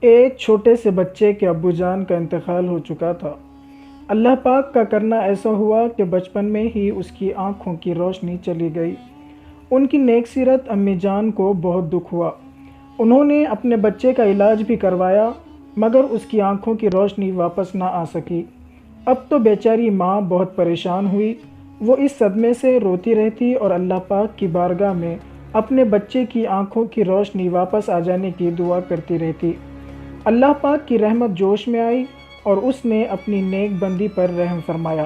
ایک چھوٹے سے بچے کے ابو جان کا انتقال ہو چکا تھا۔ اللہ پاک کا کرنا ایسا ہوا کہ بچپن میں ہی اس کی آنکھوں کی روشنی چلی گئی۔ ان کی نیک سیرت امی جان کو بہت دکھ ہوا۔ انہوں نے اپنے بچے کا علاج بھی کروایا مگر اس کی آنکھوں کی روشنی واپس نہ آ سکی۔ اب تو بیچاری ماں بہت پریشان ہوئی۔ وہ اس صدمے سے روتی رہتی اور اللہ پاک کی بارگاہ میں اپنے بچے کی آنکھوں کی روشنی واپس آ جانے کی دعا کرتی رہتی۔ اللہ پاک کی رحمت جوش میں آئی اور اس نے اپنی نیک بندی پر رحم فرمایا۔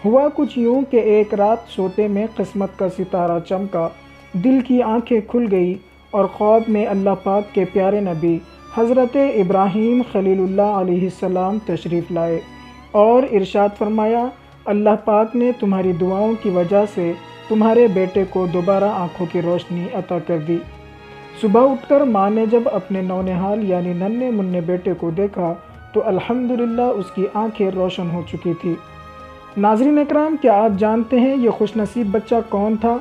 ہوا کچھ یوں کہ ایک رات سوتے میں قسمت کا ستارہ چمکا، دل کی آنکھیں کھل گئی اور خواب میں اللہ پاک کے پیارے نبی حضرت ابراہیم خلیل اللہ علیہ السلام تشریف لائے اور ارشاد فرمایا، اللہ پاک نے تمہاری دعاؤں کی وجہ سے تمہارے بیٹے کو دوبارہ آنکھوں کی روشنی عطا کر دی۔ صبح اٹھ کر ماں نے جب اپنے نونہال یعنی ننھے منھے بیٹے کو دیکھا تو الحمدللہ اس کی آنکھیں روشن ہو چکی تھی۔ ناظرین اکرام، کیا آپ جانتے ہیں یہ خوش نصیب بچہ کون تھا؟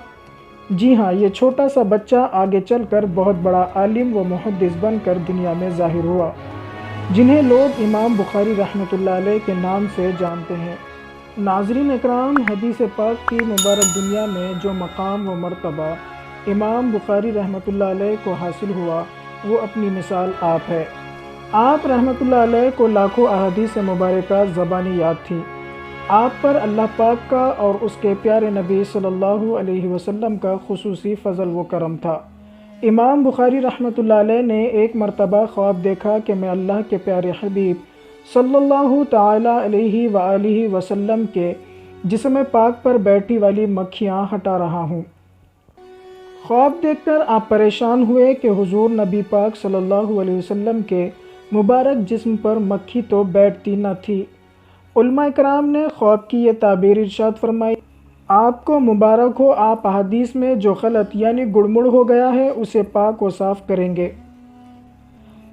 جی ہاں، یہ چھوٹا سا بچہ آگے چل کر بہت بڑا عالم و محدث بن کر دنیا میں ظاہر ہوا، جنہیں لوگ امام بخاری رحمۃ اللہ علیہ کے نام سے جانتے ہیں۔ ناظرین اکرام، حدیث پاک کی مبارک دنیا میں جو مقام و مرتبہ امام بخاری رحمۃ اللہ علیہ کو حاصل ہوا وہ اپنی مثال آپ ہے۔ آپ رحمۃ اللہ علیہ کو لاکھوں احادیث مبارکہ زبانی یاد تھی۔ آپ پر اللہ پاک کا اور اس کے پیارے نبی صلی اللہ علیہ وسلم کا خصوصی فضل و کرم تھا۔ امام بخاری رحمۃ اللہ علیہ نے ایک مرتبہ خواب دیکھا کہ میں اللہ کے پیارے حبیب صلی اللہ تعالی علیہ وآلہ وسلم کے جسم پاک پر بیٹھی والی مکھیاں ہٹا رہا ہوں۔ خواب دیکھ کر آپ پریشان ہوئے کہ حضور نبی پاک صلی اللہ علیہ وسلم کے مبارک جسم پر مکھی تو بیٹھتی نہ تھی۔ علماء کرام نے خواب کی یہ تعبیر ارشاد فرمائی، آپ کو مبارک ہو، آپ احادیث میں جو غلط یعنی گڑمڑ ہو گیا ہے اسے پاک و صاف کریں گے۔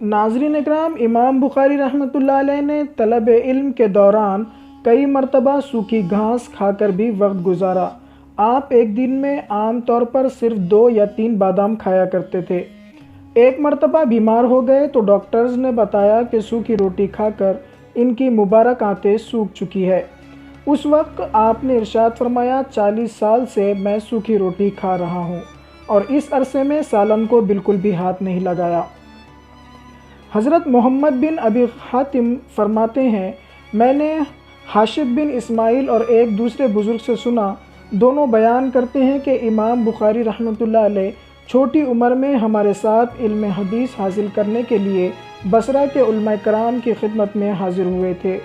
ناظرین اکرام، امام بخاری رحمۃ اللہ علیہ نے طلب علم کے دوران کئی مرتبہ سوکھی گھاس کھا کر بھی وقت گزارا۔ آپ ایک دن میں عام طور پر صرف 2 یا 3 بادام کھایا کرتے تھے۔ ایک مرتبہ بیمار ہو گئے تو ڈاکٹرز نے بتایا کہ سوکھی روٹی کھا کر ان کی مبارک آنتیں سوکھ چکی ہے۔ اس وقت آپ نے ارشاد فرمایا، 40 سال سے میں سوکھی روٹی کھا رہا ہوں اور اس عرصے میں سالن کو بالکل بھی ہاتھ نہیں لگایا۔ حضرت محمد بن ابی حاتم فرماتے ہیں، میں نے حاشد بن اسماعیل اور ایک دوسرے بزرگ سے سنا، دونوں بیان کرتے ہیں کہ امام بخاری رحمۃ اللہ علیہ چھوٹی عمر میں ہمارے ساتھ علم حدیث حاصل کرنے کے لیے بصرہ کے علماء کرام کی خدمت میں حاضر ہوئے تھے۔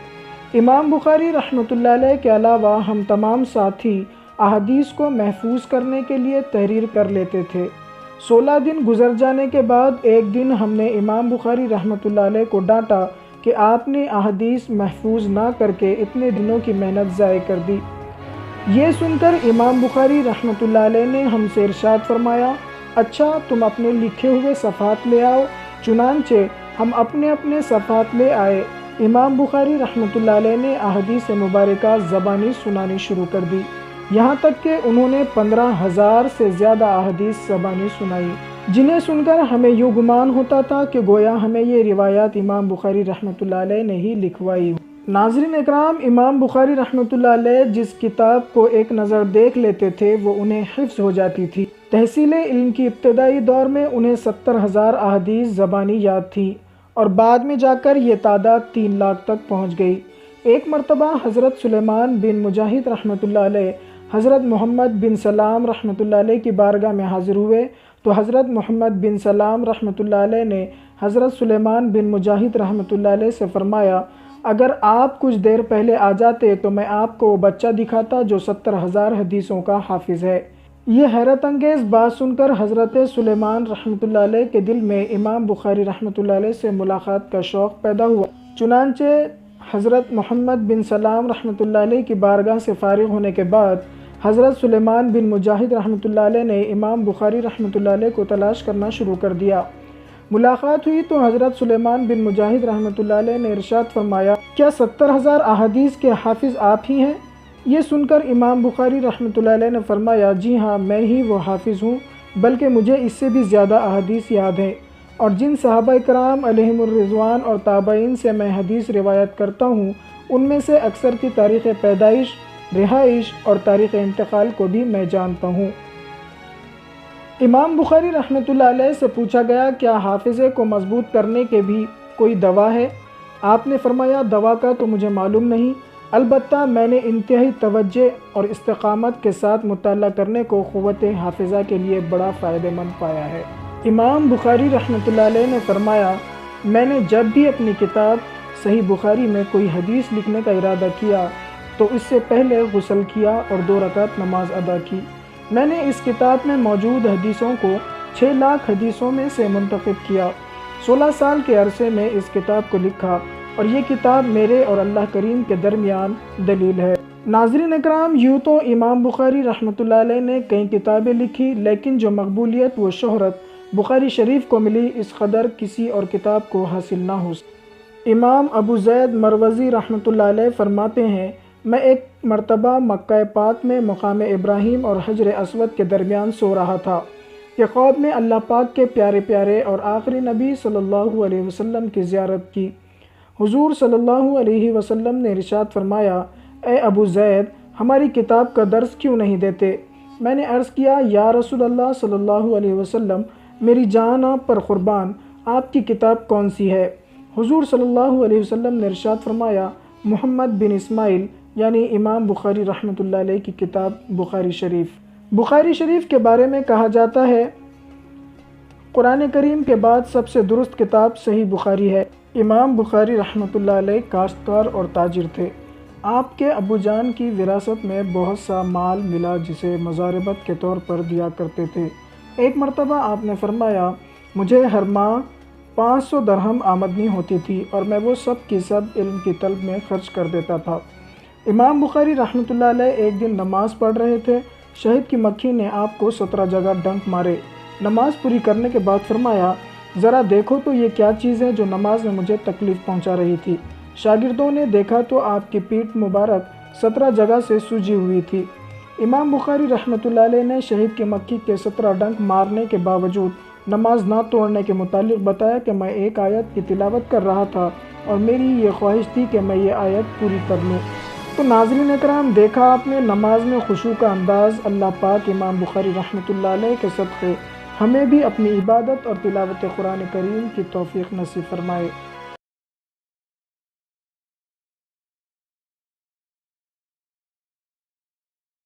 امام بخاری رحمۃ اللہ علیہ کے علاوہ ہم تمام ساتھی احادیث کو محفوظ کرنے کے لیے تحریر کر لیتے تھے۔ 16 دن گزر جانے کے بعد ایک دن ہم نے امام بخاری رحمۃ اللہ علیہ کو ڈانٹا کہ آپ نے احادیث محفوظ نہ کر کے اتنے دنوں کی محنت ضائع کر دی۔ یہ سن کر امام بخاری رحمۃ اللہ علیہ نے ہم سے ارشاد فرمایا، اچھا تم اپنے لکھے ہوئے صفحات لے آؤ۔ چنانچہ ہم اپنے اپنے صفحات لے آئے۔ امام بخاری رحمۃ اللہ علیہ نے احادیث مبارکہ زبانی سنانی شروع کر دی، یہاں تک کہ انہوں نے 15,000 سے زیادہ احادیث زبانی سنائی، جنہیں سن کر ہمیں یوں گمان ہوتا تھا کہ گویا ہمیں یہ روایات امام بخاری رحمۃ اللہ علیہ نے ہی لکھوائی۔ ناظرین اکرام، امام بخاری رحمۃ اللہ علیہ جس کتاب کو ایک نظر دیکھ لیتے تھے وہ انہیں حفظ ہو جاتی تھی۔ تحصیل علم کی ابتدائی دور میں انہیں 70,000 احادیث زبانی یاد تھی اور بعد میں جا کر یہ تعداد 3 لاکھ تک پہنچ گئی۔ ایک مرتبہ حضرت سلیمان بن مجاہد رحمۃ اللہ علیہ حضرت محمد بن سلام رحمۃ اللہ علیہ کی بارگاہ میں حاضر ہوئے تو حضرت محمد بن سلام رحمۃ اللہ علیہ نے حضرت سلیمان بن مجاہد رحمۃ اللہ علیہ سے فرمایا، اگر آپ کچھ دیر پہلے آ جاتے تو میں آپ کو وہ بچہ دکھاتا جو 70,000 حدیثوں کا حافظ ہے۔ یہ حیرت انگیز بات سن کر حضرت سلیمان رحمۃ اللہ علیہ کے دل میں امام بخاری رحمۃ اللہ علیہ سے ملاقات کا شوق پیدا ہوا۔ چنانچہ حضرت محمد بن سلام رحمۃ اللہ علیہ کی بارگاہ سے فارغ ہونے کے بعد حضرت سلیمان بن مجاہد رحمۃ اللہ علیہ نے امام بخاری رحمۃ اللہ علیہ کو تلاش کرنا شروع کر دیا۔ ملاقات ہوئی تو حضرت سلیمان بن مجاہد رحمۃ اللہ علیہ نے ارشاد فرمایا، کیا 70,000 احادیث کے حافظ آپ ہی ہیں؟ یہ سن کر امام بخاری رحمۃ اللہ علیہ نے فرمایا، جی ہاں، میں ہی وہ حافظ ہوں، بلکہ مجھے اس سے بھی زیادہ احادیث یاد ہے۔ اور جن صحابہ کرام علیہم الرضوان اور تابعین سے میں حدیث روایت کرتا ہوں ان میں سے اکثر کی تاریخ پیدائش، رہائش اور تاریخ انتقال کو بھی میں جانتا ہوں۔ امام بخاری رحمۃ اللہ علیہ سے پوچھا گیا کیا حافظے کو مضبوط کرنے کے بھی کوئی دوا ہے؟ آپ نے فرمایا دوا کا تو مجھے معلوم نہیں، البتہ میں نے انتہائی توجہ اور استقامت کے ساتھ مطالعہ کرنے کو قوت حافظہ کے لیے بڑا فائدہ مند پایا ہے۔ امام بخاری رحمۃ اللہ علیہ نے فرمایا میں نے جب بھی اپنی کتاب صحیح بخاری میں کوئی حدیث لکھنے کا ارادہ کیا تو اس سے پہلے غسل کیا اور 2 رکعت نماز ادا کی۔ میں نے اس کتاب میں موجود حدیثوں کو 6 لاکھ حدیثوں میں سے منتخب کیا۔ 16 سال کے عرصے میں اس کتاب کو لکھا اور یہ کتاب میرے اور اللہ کریم کے درمیان دلیل ہے۔ ناظرین اکرام، یوں تو امام بخاری رحمۃ اللہ علیہ نے کئی کتابیں لکھی، لیکن جو مقبولیت و شہرت بخاری شریف کو ملی اس قدر کسی اور کتاب کو حاصل نہ ہو سکی۔ امام ابو زید مروزی رحمۃ اللہ علیہ فرماتے ہیں میں ایک مرتبہ مکہ پاک میں مقام ابراہیم اور حجر اسود کے درمیان سو رہا تھا کہ خواب میں اللہ پاک کے پیارے پیارے اور آخری نبی صلی اللہ علیہ وسلم کی زیارت کی۔ حضور صلی اللہ علیہ وسلم نے ارشاد فرمایا اے ابو زید ہماری کتاب کا درس کیوں نہیں دیتے؟ میں نے عرض کیا یا رسول اللہ صلی اللہ علیہ وسلم میری جان آپ پر قربان، آپ کی کتاب کون سی ہے؟ حضور صلی اللہ علیہ وسلم نے ارشاد فرمایا محمد بن اسماعیل یعنی امام بخاری رحمۃ اللہ علیہ کی کتاب بخاری شریف۔ بخاری شریف کے بارے میں کہا جاتا ہے قرآن کریم کے بعد سب سے درست کتاب صحیح بخاری ہے۔ امام بخاری رحمۃ اللہ علیہ کاشتکار اور تاجر تھے۔ آپ کے ابو جان کی وراثت میں بہت سا مال ملا جسے مضاربت کے طور پر دیا کرتے تھے۔ ایک مرتبہ آپ نے فرمایا مجھے ہر ماہ 500 درہم آمدنی ہوتی تھی اور میں وہ سب کی سب علم کی طلب میں خرچ کر دیتا تھا۔ امام بخاری رحمۃ اللہ علیہ ایک دن نماز پڑھ رہے تھے، شہد کی مکھی نے آپ کو 17 جگہ ڈنک مارے۔ نماز پوری کرنے کے بعد فرمایا ذرا دیکھو تو یہ کیا چیز ہے جو نماز میں مجھے تکلیف پہنچا رہی تھی۔ شاگردوں نے دیکھا تو آپ کی پیٹھ مبارک 17 جگہ سے سوجی ہوئی تھی۔ امام بخاری رحمۃ اللہ علیہ نے شہد کی مکھی کے 17 ڈنک مارنے کے باوجود نماز نہ توڑنے کے متعلق بتایا کہ میں ایک آیت کی تلاوت کر رہا تھا اور میری یہ خواہش تھی کہ میں یہ آیت پوری کر لوں۔ تو ناظرین اکرام دیکھا آپ نے نماز میں خشوع کا انداز۔ اللہ پاک امام بخاری رحمۃ اللہ علیہ کے صدقے ہمیں بھی اپنی عبادت اور تلاوت قرآن کریم کی توفیق نصیب فرمائے۔